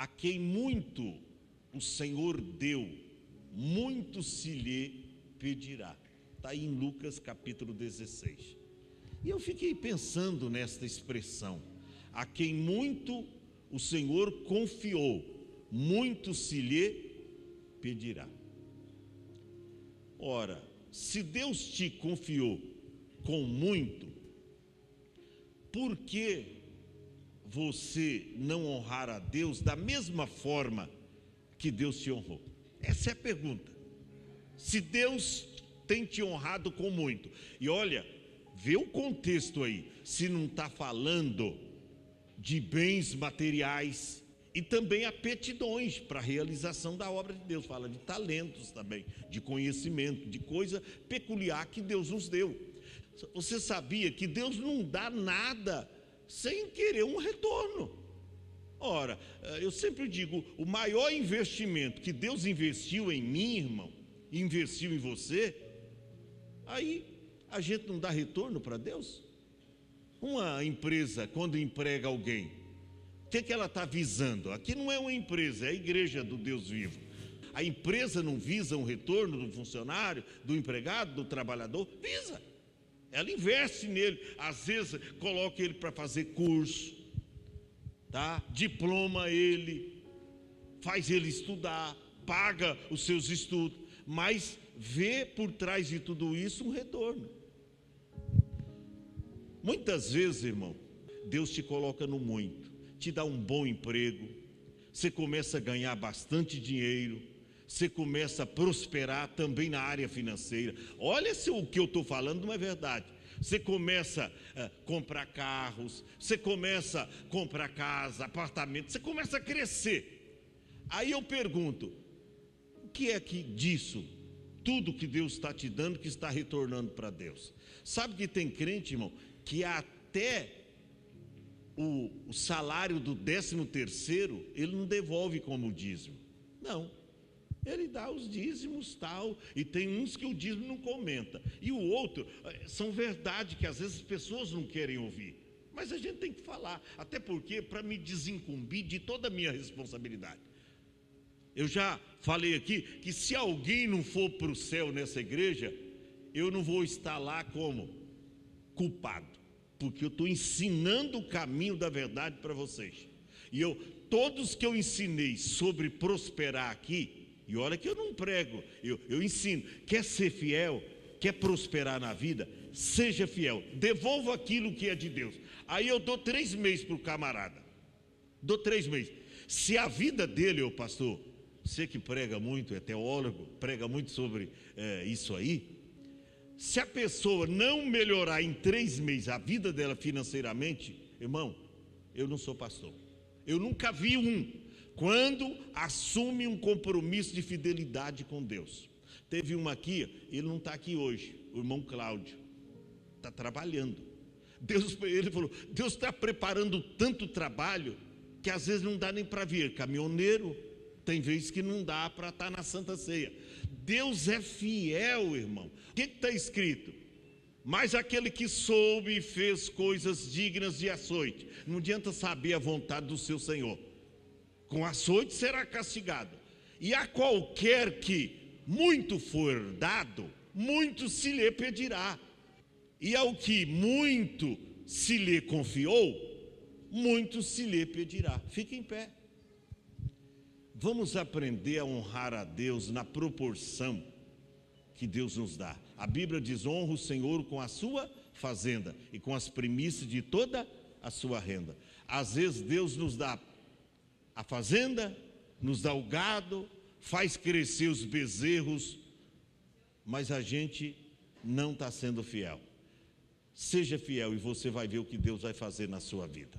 A quem muito o Senhor deu, muito se lhe pedirá. Está aí em Lucas capítulo 16. E eu fiquei pensando nesta expressão: a quem muito o Senhor confiou, muito se lhe pedirá. Ora, se Deus te confiou com muito, por que você não honrar a Deus da mesma forma que Deus te honrou? Essa é a pergunta. Se Deus tem te honrado com muito, e olha, vê o contexto aí, se não está falando de bens materiais e também aptidões para a realização da obra de Deus, fala de talentos também, de conhecimento, de coisa peculiar que Deus nos deu. Você sabia que Deus não dá nada sem querer um retorno? Ora, eu sempre digo, o maior investimento que Deus investiu em mim, irmão, investiu em você, aí a gente não dá retorno para Deus? Uma empresa, quando emprega alguém, o que ela está visando? Aqui não é uma empresa, é a igreja do Deus vivo. A empresa não visa um retorno do funcionário, do empregado, do trabalhador? Visa. Ela investe nele, às vezes coloca ele para fazer curso, tá? Diploma ele, faz ele estudar, paga os seus estudos, mas vê por trás de tudo isso um retorno. Muitas vezes, irmão, Deus te coloca no muito, te dá um bom emprego, você começa a ganhar bastante dinheiro, você começa a prosperar também na área financeira. Olha se o que eu estou falando não é verdade. Você começa a comprar carros, você começa a comprar casa, apartamento, você começa a crescer. Aí eu pergunto, o que é que disso, tudo que Deus está te dando, que está retornando para Deus? Sabe que tem crente, irmão, que até o salário do 13º, ele não devolve como dízimo. Não. Ele dá os dízimos tal, e tem uns que o dízimo não comenta, e o outro, são verdade que às vezes as pessoas não querem ouvir, mas a gente tem que falar, até porque para me desincumbir de toda a minha responsabilidade. Eu já falei aqui que se alguém não for para o céu nessa igreja, eu não vou estar lá como culpado, porque eu estou ensinando o caminho da verdade para vocês, e todos que eu ensinei sobre prosperar aqui, e olha que eu não prego, eu ensino. Quer ser fiel, quer prosperar na vida, seja fiel, devolva aquilo que é de Deus. Aí eu dou 3 meses para o camarada, dou 3 meses. Se a vida dele, ô pastor, você que prega muito, é teólogo, prega muito sobre isso aí, se a pessoa não melhorar em 3 meses a vida dela financeiramente, irmão, eu não sou pastor, eu nunca vi quando assume um compromisso de fidelidade com Deus. Teve uma aqui, ele não está aqui hoje, o irmão Cláudio, está trabalhando. Ele falou, Deus está preparando tanto trabalho, que às vezes não dá nem para vir. Caminhoneiro, tem vezes que não dá para estar na Santa Ceia. Deus é fiel, irmão. O que está escrito? Mas aquele que soube e fez coisas dignas de açoite. Não adianta saber a vontade do seu Senhor. Com açoite será castigado. E a qualquer que muito for dado, muito se lhe pedirá. E ao que muito se lhe confiou, muito se lhe pedirá. Fique em pé. Vamos aprender a honrar a Deus na proporção que Deus nos dá. A Bíblia diz, honra o Senhor com a sua fazenda e com as primícias de toda a sua renda. Às vezes Deus nos dá a fazenda, nos dá o gado, faz crescer os bezerros, mas a gente não está sendo fiel. Seja fiel e você vai ver o que Deus vai fazer na sua vida.